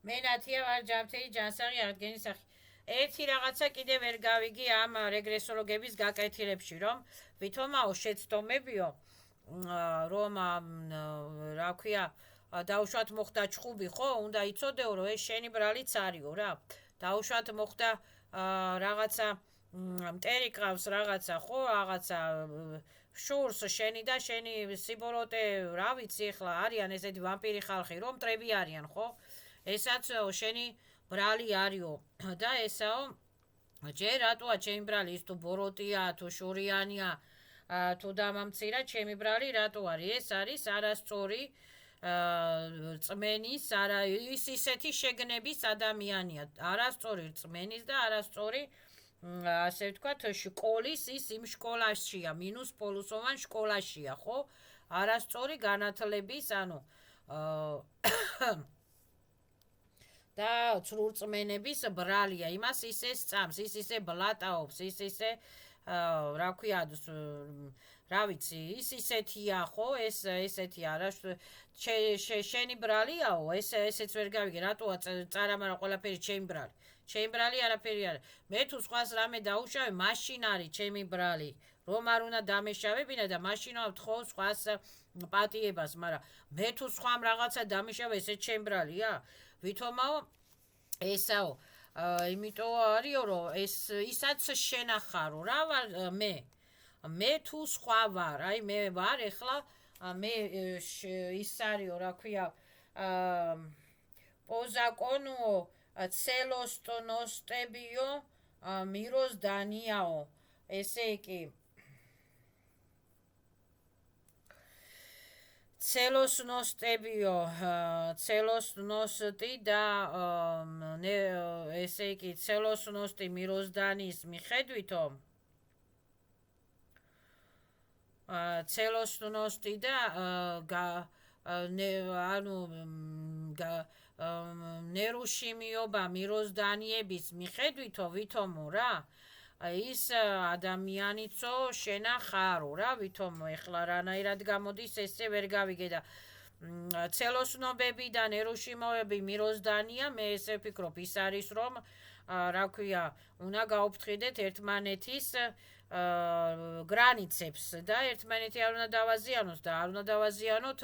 მენათია ვარ ჯამთელი ჯანსაღი აღდგენის სახი. ერთი რაღაცა კიდე ვერ გავიგი ამ რეგრესოლოგების გაკეთილებში, რომ ვითომაო შეცდომებიო, რომ რა ქვია, დაუშვათ მოხდა ჩხუბი, ხო? უნდა იცოდეო, რომ ეს შენი ბრალიც არისო რა. დაუშვათ მოხდა რაღაცა მტერი ყავს რაღაცა, ხო? რაღაცა შურს შენი და შენი სიბოროტე, რა ვიცი ახლა, არიან ესეთი ვამპირი ხალხი, რომ მტრები არიან, ხო? ესაც შენი ბრალი არისო და ესაო ჯერ რატოა ჩემი ბრალი ის თუ ბოროტია თუ შურიანია თუ დამამცირა ჩემი ბრალი რატო არის ეს არის არასწორი რწმენის ის ისეთი შეგნების ადამიანია არასწორი რწმენის და არასწორი ასე ვთქვათ სკოლის ის იმ სკოლაშია მინუს პოლუსოვან სკოლაშია ხო არასწორი განათლების ანუ და ცრურწმენების ბრალია იმას ისე სწამს ის ისე ბლატაობს ის ისე რა ქვია რა ვიცი ის ისეთია ხო ეს ესეთი არა შენი ბრალიაო ესეც ვერ გავიგე რატოა წარამარა ყველაფერი ჩემი ბრალი არაფერი არა მე თუ სხვას რამე დაუშავე მაშინ არის ჩემი ბრალი რომ არ უნდა დამეშავებინა და მაშინ ვთხოვ სხვას პატიებას მაგრამ მე თუ სხვამ რაღაცა დამეშავე ესე ჩემი ბრალია ვითომაო ესაო იმიტომ არისო რომ ისაც შენახარო რა ვარ მე თუ სხვა ვარ აი მე ვარ ეხლა მე ის არისო რა ქვია პოზაკონუო ცელოსტონოსტებიო მიროზდანიაო ესე იგი ცელოსნოსტი და ესე იგი ცელოსნოსტი მიროზდანის მიხედვითო ცელოსნოსტი და ანუ ნერუშიმიობა მიროზდანიების მიხედვითო ვითომო რა ის ადამიანიცო შენახარო რა ვითომ ეხლა რანაირად გამოდის ესე ვერ გავიგე და ცელოსნობები და ნერუშიმოები მიროზდანია მე ესე ვფიქრობ ის არის რომ რა ქვია უნდა გაუფრთხილდეთ ერთმანეთის გრანიცებს და ერთმანეთი არ უნდა დავაზიანოს და არ უნდა დავაზიანოთ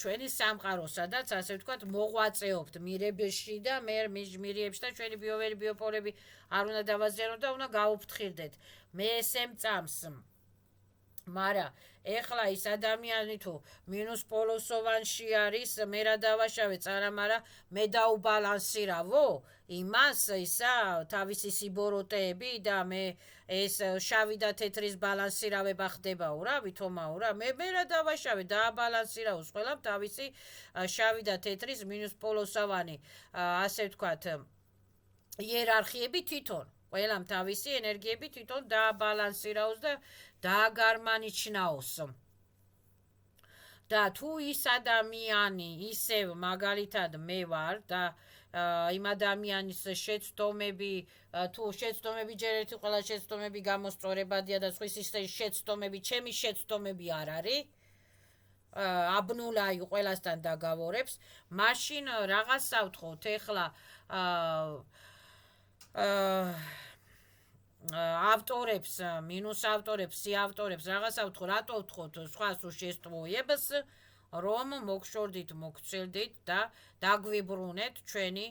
ჩვენი სამყარო სადაც ასე ვთქვათ მოღვაწეობთ მირებში და მირიებში და ჩვენი ბიოვერი ბიოპოლები არ უნდა დავაზიანოთ და უნდა გაუფრთხილდეთ მე ესე მწამს მარა ეხლა ის ადამიანი თუ მინუს პოლოსოვანში არის მე რა დავაშავე წარამარა მე დაუბალანსირავო იმას ისა თავისი სიბოროტეები და მე ეს შავი და თეთრის ბალანსირავება ხდებაო რა ვითომაო რა მე რა დავაშავე დააბალანსირავოს ყველამ თავისი შავი და თეთრის მინუს პოლოსოვანი ასე ვთქვათ იერარქიები თვითონ ყველამ თავისი ენერგიები თვითონ დააბალანსირაოს და დააგარმანიშნაოს და თუ ის ადამიანი ისევ მაგალითად მე ვარ და იმ ადამიანის შეცდომები თუ შეცდომები ჯერ ერთი ყველა შეცდომები გამოსწორებადია და სხვის ისე შეცდომები ჩემი შეცდომები არ არის აბნულაი ყველასთან დაგավորებს მაშინ რაღაცა ვთხოვთ ეხლა ავტორებს მინუს ავტორებს სიავტორებს რაღაცა ვთქო რატო ვთქოთ სხვას უშესტვოებს რომ მოგშორდით მოგცილდით და დაგვიბრუნეთ ჩვენი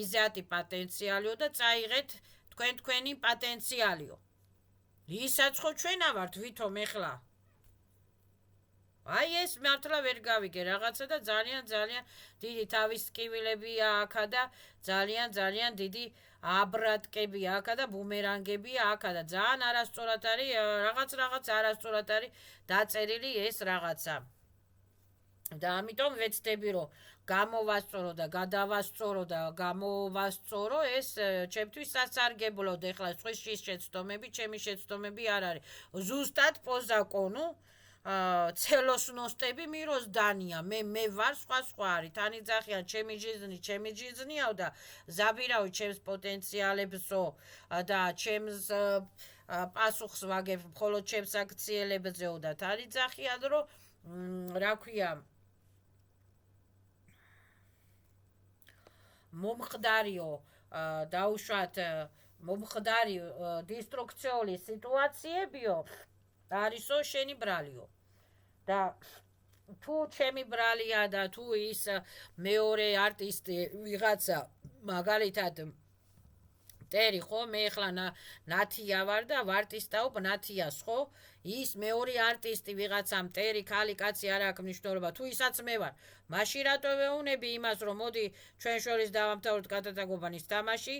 იზიათი პოტენციალიო და წაიღეთ თქვენი პოტენციალიო ისაც ხო ჩვენა ვართ ვითომ ეხლა აი ეს მართლა ვერ გავიგე რაღაცა და ძალიან დიდი თავის ტკივილებია აქა და ძალიან დიდი აბრატკებია აქა და ბუმერანგებია აქა და ძალიან არასწორად არის რაღაც არასწორად არის დაწერილი ეს რაღაცა და ამიტომ ვეცდები რომ გამოვასწორო და გადავასწორო და გამოვასწორო ეს ჩემთვის სასარგებლოდ ეხლა სხვის შეცდომები ჩემი შეცდომები არ არის ზუსტად პოზაკონუ ცელოსნოსტები მიროზდანია მე ვარ სხვა არის თანი ძახიან ჩემი ჯიზნიაო და ზაბირავი ჩემს პოტენციალებსო და ჩემს პასუხს ვაგებ მხოლოდ ჩემს აქციელებზეო და თანი ძახიან რომ რა ქვია მომხდარიო დაუშვათ მომხდარი დისტრუქციული სიტუაციებიო არისო შენი ბრალიო და თუ ჩემი ბრალია და თუ ის მეორე არტისტი ვიღაცა მაგალითად მტერი ხო მე ახლა ნათია ვარ და ვარტისტაობ ნათიას ხო ის მეორე არტისტი ვიღაცა მტერი ქალი კაცი არ აქვს მნიშვნელობა თუ ისაც მე ვარ მაშინ რატო ვეუნები იმას რომ მოდი ჩვენ შორის დავამთავროთ კატატაგობანის თამაში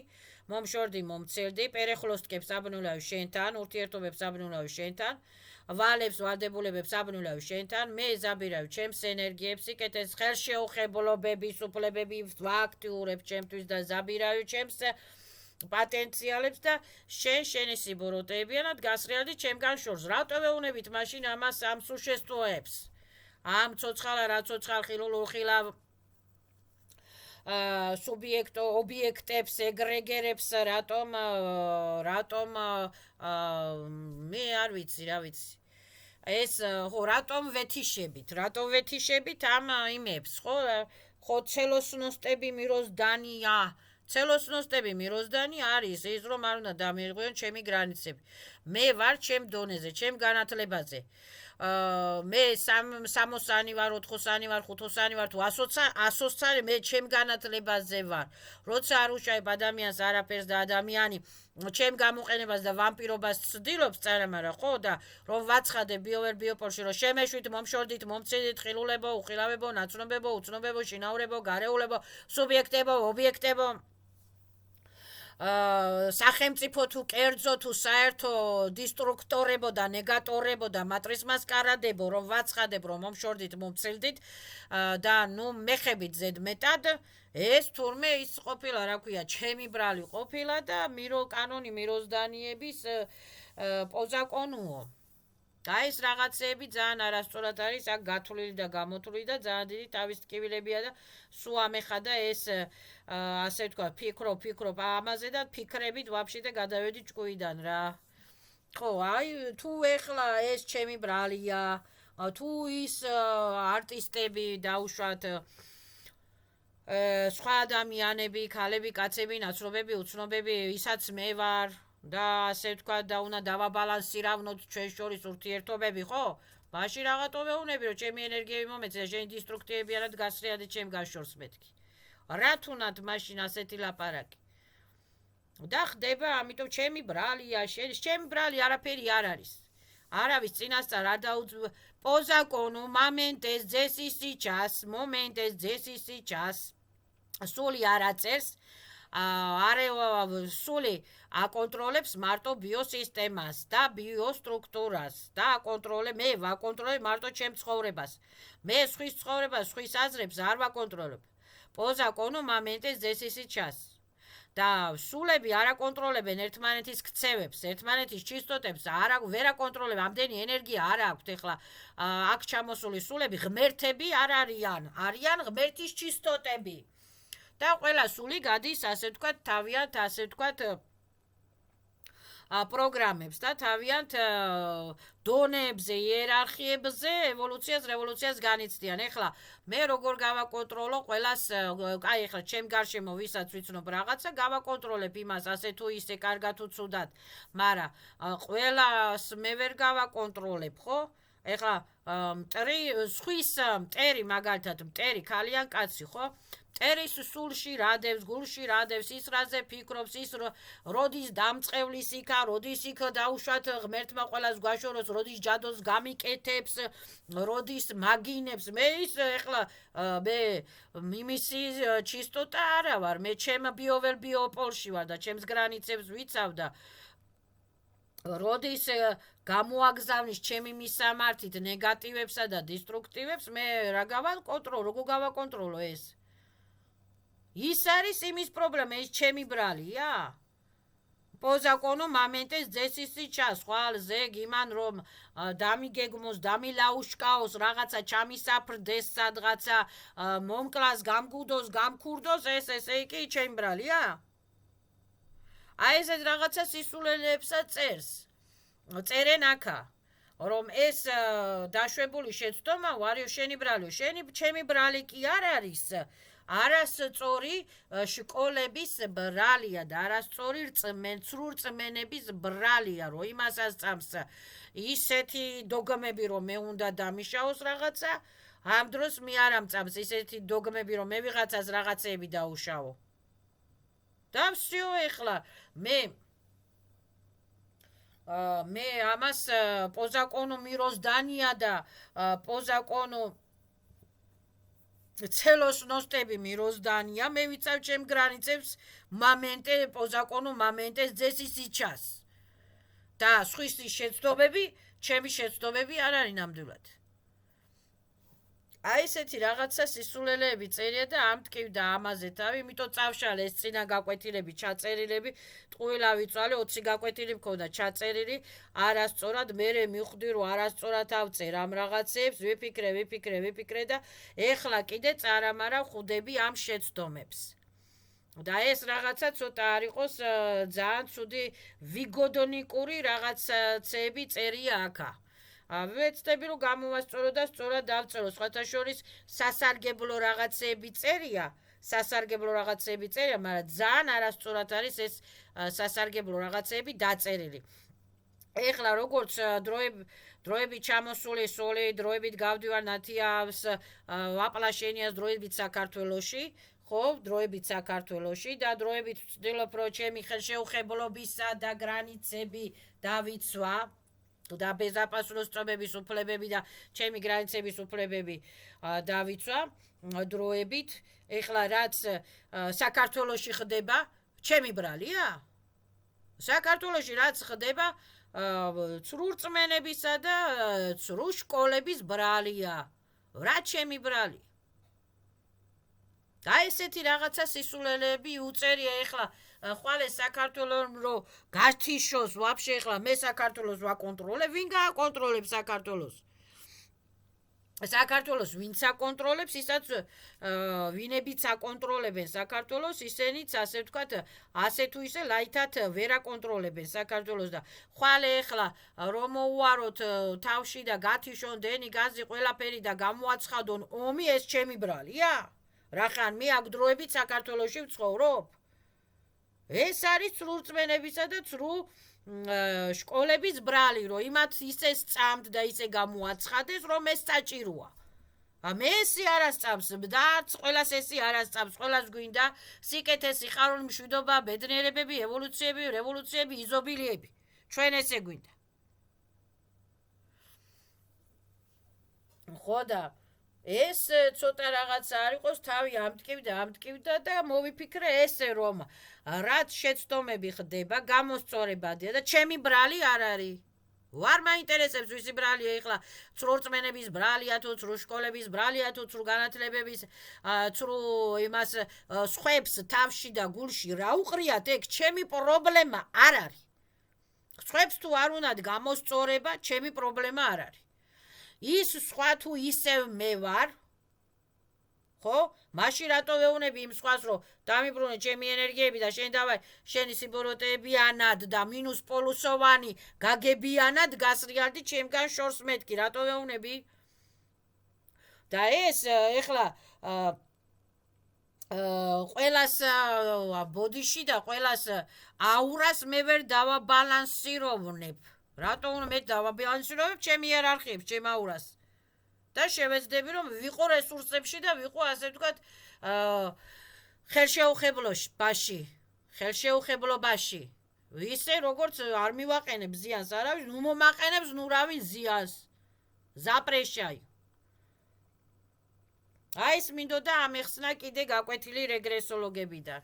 მომშორდი მომცელდი პერეხლოსტკებს აბნულავი შენთან ურთიერთობებს აბნულავი შენთან ვალებს ვალდებულებებს აბნულავი შენთან მე ზაბირავი ჩემს ენერგიებს იკეთეს ხელშეუხებლობების უფლებები ვაქტიურებ ჩემთვის და ზაბირავი ჩემს პოტენციალებს და შენი სიბოროტეებიანად გასრიალდი ჩემგან შორს რატო ვეუნებით მაშინ ამას ამ სუშესტოებს ამ ცოცხალა რა ცოცხალ ხილულ ხილა სუბიექტო ობიექტებს ეგრეგერებს რატომ მე არ ვიცი რა ვიცი ეს ხო რატომ ვეთიშებით ამ იმებს ხო ცელოსნოსტები მიროზდანია ცელოსნოსტები მიროზდანი არის ის რომ არ უნდა დამირღვიონ ჩემი გრანიცები მე ვარ ჩემ დონეზე ჩემ განათლებაზე მე 60-ანი ვარ 80-ანი ვარ 5-იანი ვარ თუ 100-იანი მე ჩემ განათლებაზე ვარ როცა არ უშავებ ადამიანს არაფერს და ადამიანი ჩემ გამოყენებას და ვამპირობას ცდილობს წარამარა ხო და რომ ვაცხადე ბიოპოლში რომ შემეშვით მომშორდით მომცედით ხილულებო უხილავებო ნაცნობებო უცნობებო შინაურებო გარეულებო სუბიექტებო ობიექტებო სახელმწიფო თუ კერძო თუ საერთო დისტრუქტორებო და ნეგატორებო და მატრისმასკარადებო რომ ვაცხადებ რომ მომშორდით მომცელდით და ნუ მეხებით ზედმეტად ეს თურმე ის ყოფილა რა ქვია ჩემი ბრალი ყოფილა და კანონი მიროზდანიების პოზაკონუო და ეს რაღაცეები ძალიან არასწორად არის აქ გათვლილი და გამოთვლილი და ძალიან დიდი თავის ტკივილებია და სულ ამეხადა ეს ასე ვთქვა ფიქრობ ამაზე და ფიქრებით ვაფშე და გადავედი ჭკუიდან რა ხო აი თუ ეხლა ეს ჩემი ბრალია თუ ის არტისტები დაუშვათ სხვა ადამიანები ქალები კაცები ნაცნობები უცნობები ისაც მე ვარ და ასე ვთქვა და უნდა დავაბალანსირავნოთ ჩვენ შორის ურთიერთობები ხო მაშინ რაღაცო ვეუნები რომ ჩემი ენერგიები მომეწე და შენი დისტრუქტიებიანად გასრიალდი ჩემ გაშორს მეთქი რა თუნად მაშინ ასეთი ლაპარაკი და ხდება ამიტომ ჩემი ბრალია ჩემი ბრალი არაფერი არ არის არავის წინასწარ არ დაუძ პოზაკონუ მომენტეს ძესისი час მომენტეს ძესისი час სული არ აწერს სული აკონტროლებს მარტო ბიოსისტემას და ბიოსტრუქტურას და მე ვაკონტროლებ მარტო ჩემ ცხოვრებას მე სხვის ცხოვრებას სხვის აზრებს არ ვაკონტროლებ პოზაკონუ მომენტეს ძესისი час და სულები არ აკონტროლებენ ერთმანეთის ქცევებს ერთმანეთის ჩისტოტებს ვერ აკონტროლებენ ამდენი ენერგია არ აქვთ ეხლა აქ ჩამოსული სულები ღმერთები არ არიან ღმერთის ჩისტოტები და ყველა სული გადის ასე ვთქვათ თავიანთ ასე ვთქვათ პროგრამებს და თავიანთ დონეებზე იერარქიებზე ევოლუციას განიცდიან ეხლა მე როგორ გავაკონტროლო ყველას აი ეხლა ჩემ გარშემო ვისაც ვიცნობ რაღაცა გავაკონტროლებ იმას ასე თუ ისე კარგად თუ ცუდად მაგრამ ყველას მე ვერ გავაკონტროლებ ხო ეხლა სხვის მტერი მაგალითად მტერი ქალიან კაცი ხო მტერის სულში რადევს გულში რადევს ის რაზე ფიქრობს ის როდის დამწყევლის იქა როდის იქ დაუშვათ ღმერთმა ყველას გვაშოროს როდის ჯადოს გამიკეთებს როდის მაგინებს მე ის ეხლა მე მიმისი ჩისტოტა არა ვარ მე ჩემ ბიოპოლში ვარ და ჩემს გრანიცებს ვიცავ და როდის გამოაგზავნის ჩემი მისამართით ნეგატივებსა და დისტრუქტივებს მე რა როგორ გავაკონტროლო ეს ის არის იმის პრობლემა ის ჩემი ბრალია პოზაკონუ მომენტეს ძესისი час ხვალ ზეგ იმან რომ დამიგეგმოს დამილაუშკაოს რაღაცა ჩამისაფრდეს სადღაცა მომკლას გამგუდოს გამქურდოს ესე კი ჩემი ბრალია აი ეს რაღაცა სისულელებსაც წერენ აქა რომ ეს დაშვებული შეცდომა ვარიო შენი ბრალიო ჩემი ბრალი კი არ არის არასწორი შკოლების ბრალია და არასწორი ცრუ რწმენების ბრალია, რომ იმასაც წამს ისეთი დოგმები, რომ მე უნდა დამიშაოს რაღაცა, ამ დროს მე არ ამწამს ისეთი დოგმები, რომ მე ვიღაცას რაღაცეები დაუშავო. და всё ეხლა მე ამას по закону мироздания და по закону целостности мироздания მე ვიცავ ჩემ გრანიცებს მომენტე по закону მომენტეს ძესი сейчас. და სხვის შეცდომები, ჩემი შეცდომები არ არის ნამდვილად. აი ესეთი რაღაცა სისულელეები წერია და ამტკივდა ამაზე თავი, იმიტომ წავშალე ეს წინა გაკვეთილები, ჩაწერილები, ტყუილა ვიწვალე 20 გაკვეთილი მქონდა ჩაწერილი, არასწორად მერე მივხვდი რომ არასწორად ავწერ ამ რაღაცებს, ვიფიქრე და ეხლა კიდე წარამარა ხვდები ამ შეცდომებს. და ეს რაღაცა ცოტა არ იყოს ძალიან ცუდი ვიგოდონიკური რაღაცები წერია აქა. ვეცდები რომ გამოვასწორო და სწორად დავწერო, სხვათა შორის სასარგებლო რაღაცები წერია, მაგრამ ძალიან არასწორად არის ეს სასარგებლო რაღაცები დაწერილი. ეხლა როგორც დროებით ჩამოსული სული, დროებით გავდივარ ნათიავს, ვაპლაშენიას დროებით საქართველოში, ხო, დროებით საქართველოში და დროებით ვცდილობ რომ ჩემი ხელშეუხებლობისა და გრანიცები დავიცვა. და ბეზაპასულის წობების უფლებები და ჩემი გრანიცების უფლებები დავიცვა დროებით. ეხლა რაც საქართველოში ხდება, ჩემი ბრალია? საქართველოში რაც ხდება, ცრუ რწმენებისა და ცრუ შკოლების ბრალია. რა ჩემი ბრალი? და ესეთი რაღაცა სისულელეები უწერია ეხლა ხვალე საქართველოს რომ გართიშოს ვაფშე ეხლა მე საქართველოს ვაკონტროლებ, ვინ გააკონტროლებს საქართველოს? საქართველოს ვინც აკონტროლებს, ისაც ვინებიც აკონტროლებენ საქართველოს, ისენიც ასე ვთქვათ, ასე თუ ისე ლაითად ვერ აკონტროლებენ საქართველოს და ხვალე ეხლა რომ მოუაროთ თავში და გათიშონ დენი, გაზი, ყველაფერი და გამოაცხადონ ომი, ეს ჩემი ბრალია? რახან მე აქ დროებით საქართველოში ვცხოვრობ? ეს არის ცრუ რწმენებისა და ცრუ შკოლების ბრალი, რომ იმათ ისე სწამთ და ისე გამოაცხადეს, რომ ეს საჭიროა. მე ესი არასწამს და არც ყველას ესი არასწამს, ყველას გვინდა სიკეთე, სიხარული, მშვიდობა, ბედნიერებები, ევოლუციები, რევოლუციები, იზობილიები. ჩვენ ესე გვინდა. ხო და ეს ცოტა რაღაც არ იყოს, თავი ამტკივდა და მოვიფიქრე ესე რომ რაც შეცდომები ხდება, გამოსწორებადია და ჩემი ბრალი არ არის. ვარ მაინტერესებს ვისი ბრალია ეხლა, ცრუ რწმენების ბრალია თუ ცრუ შკოლების ბრალია თუ ცრუ განათლებების, ცრუ იმას სხვებს თავში და გულში რა უყრიათ, ეგ ჩემი პრობლემა არ არის. სხვებს თუ არ უნდათ გამოსწორება, ჩემი პრობლემა არ არის. ის სხვა თუ ისევ მე ვარ, ხო? მაშინ რატო ვეუბნები იმ სხვას, რომ დამიბრუნე ჩემი ენერგიები და შენ დავაი შენი სიბოროტეებიანად და მინუს პოლუსოვანი გაგებიანად გასრიალდი ჩემგან შორს მეთქი, რატო ვეუბნები? და ეს ეხლა ყველას ბოდიში და ყველას აურას მე ვერ დავაბალანსიროვნებ. რატო უნდა მე დავაბალანსიროვებ ჩემი იერარქიებს, ჩემ აურას? და შევეცდები რომ ვიყო რესურსებში და ვიყო ასე ვთქვათ ხელშეუხებლობაში. ისე როგორც არ მივაყენებ ზიანს არავის, ნუ მომაყენებს ნუ რავინ ზიანს. ზაპრეშაი. აი ეს მინდოდა ამეხსნა კიდე გაკვეთილი რეგრესოლოგებიდან.